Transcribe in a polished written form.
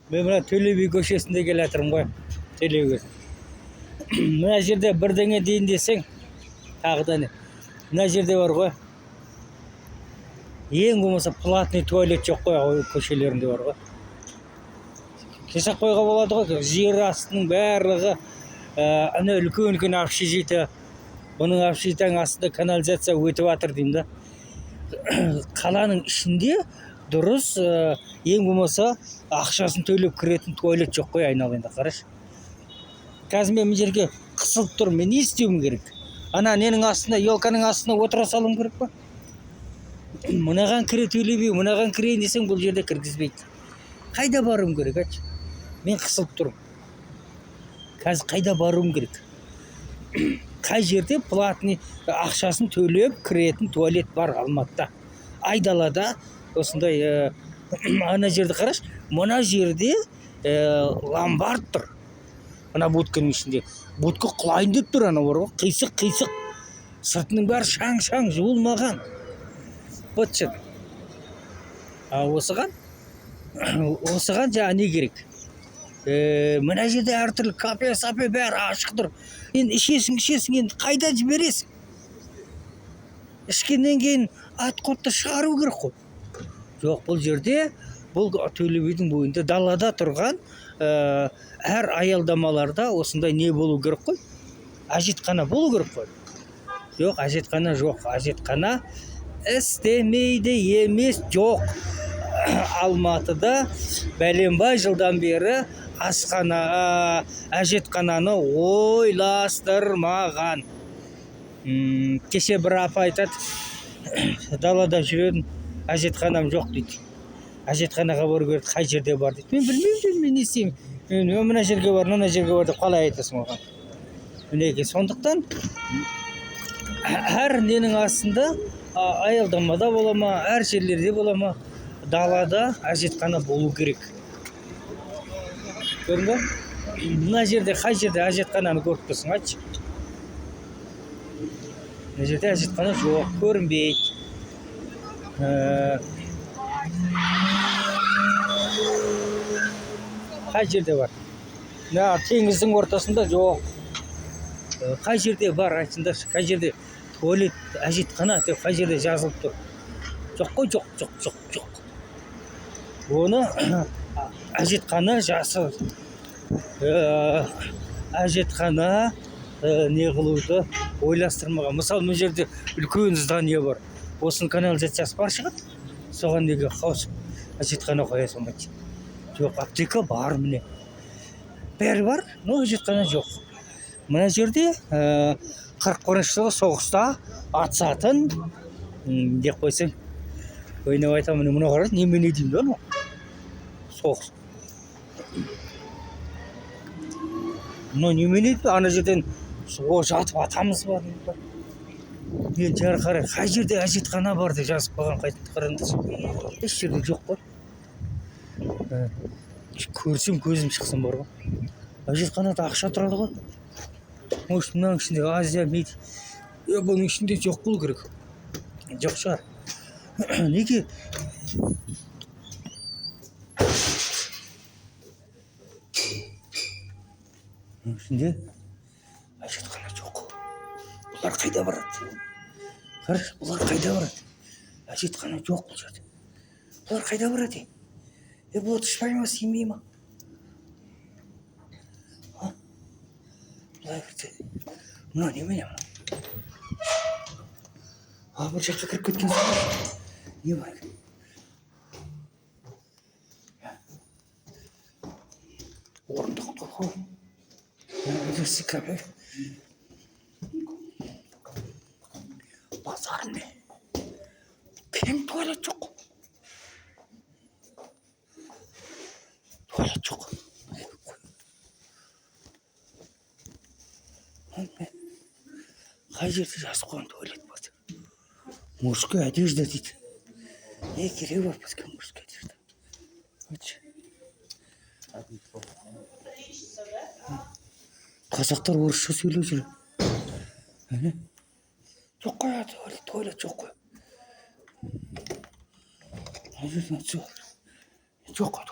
Мен мына Төле би көшесінде келе жатырмын ғой. Төле би. Мына жерде бірдеңе дейін десең, тағы да не? Мына жерде бар ғой. Ең болмаса платный туалет жоқ қой көшелерінде бар ғой. Жасап қойға болады ғой. Жер астының барлығы ана үлкен общежитие. Оның общежитияның астында канализация өтіп жатыр деймін да. Қаланың ішінде дұрыс ең болмаса ақшасын төлеп кіретін туалет жоқ қой айналайында, қарашы. Қазір мен бұл жерге қысылып тұрмын. Мен не істеуім керек? Ана ненің астына, елканың астына отыра салуым керек па? Мынаған кіре Төле би, мынаған кірейін десең бұл жерде кіргізбейді. Қайда баруым керек, айтшы? Мен қысылып тұрмын. Қазір қайда баруым керек? Қай жерде платный ақшасын төлеп кіретін туалет бар Алматыда? Айдалада осындай ана жерді қараш, мына жерде ломбард тұр. Мына будканың ішінде. Будка құлайын деп тұр, ана бар ғой, қисық. Сыртының бәрі шаң жуылмаған. Бытшын. Осыған жаңа не керек? Мына жерде әртүрлі кафе бәрі ашық тұр. Енді ішесің, енді қайда жібересің? Ішкеннен кейін ат-қотты шығару керек қой. Жоқ, бұл жерде, бұл Төле бидің бойында далада тұрған әр аялдамаларда осындай не болу керек қой? Әжетхана болу керек қой. Жоқ, әжетхана жоқ. Әжетхана істемейді емес, жоқ. Алматыда бәленбай жылдан бері әжетхананы ойластырмаған. Кеше бір апа айтады, далада жүретін, әжетханам жоқ дейді. Әжетханаға бару керек, қай жерде бар дейді. Мен білмеймін, мен не істеймін. Мен мына жерге бар, мына жерге бар деп қалай айтасың оған? Мінеки, сондықтан әр ненің астында аялдамада бола ма, әр жерлерде бола ма, далада әжетхана болу керек. Көрдің бе? Мына жерде, қай жерде әжетхананы көріп тұрсың, айтшы? Мына жерде әжетхана жоқ, көрінбейді. Қай жерде бар? Теңіздің ортасында жоқ. Қай жерде бар, айтсындаршы, қай жерде туалет, әжетхана деп қай жерде жазылып тұр? Жоқ қой, жоқ. Оны әжетхана жасы, әжетхана не қылуды ойластырмаған. Мысалы, бұл жерде үлкен здание бар. Осының канализациясы бар шығады. Соған неге қауысып әжетхана қоя салмайды. Жоқ, аптека бар міне. Бәрі бар, но әжетхана жоқ. Мына жерде 41-ші жылғы соғыста атысатын деп қойсаң, ойнап айтамын, мұны қарай, немене деймін да, соғыс. Мұны немене дейді, ана жерден жатып атамыз бар. Мен жары қарай, қай жерде әжетхана бар деп жазып қойған, қайтып қараңыз. Еш жерде жоқ қой. Көрсем көзім шықсын бар ғой. Әжетханада ақша тұрады ғой. Может, мынаның ішінде Азия мейді. Бұның ішінде жоқ болу керек. Жоқ шығар. Неге? Ішінде әжетхана жоқ. Бұлар қайда барады? Қараш, бұлар қайда барады? Әжетхана жоқ бұл жерде. Бұлар қайда барады? Бұл тұшпай ма, сенбей ма? Бұлай бірде. Мұна немене мұна? Бір жаққа кіріп кеткен соң. Не бар екен? Орындық қой. Өдесі кәбе. Базар не? Кең туалет жоқ. Туалет жоқ. Қай жерде жазып қойған туалет бар? Мужская одежда дейді. Керек бар бізге мужская одежда. Қазақтар орысша сөйлеп жүр. Жоқ қой, туалет жоқ қой. Жоқ қой.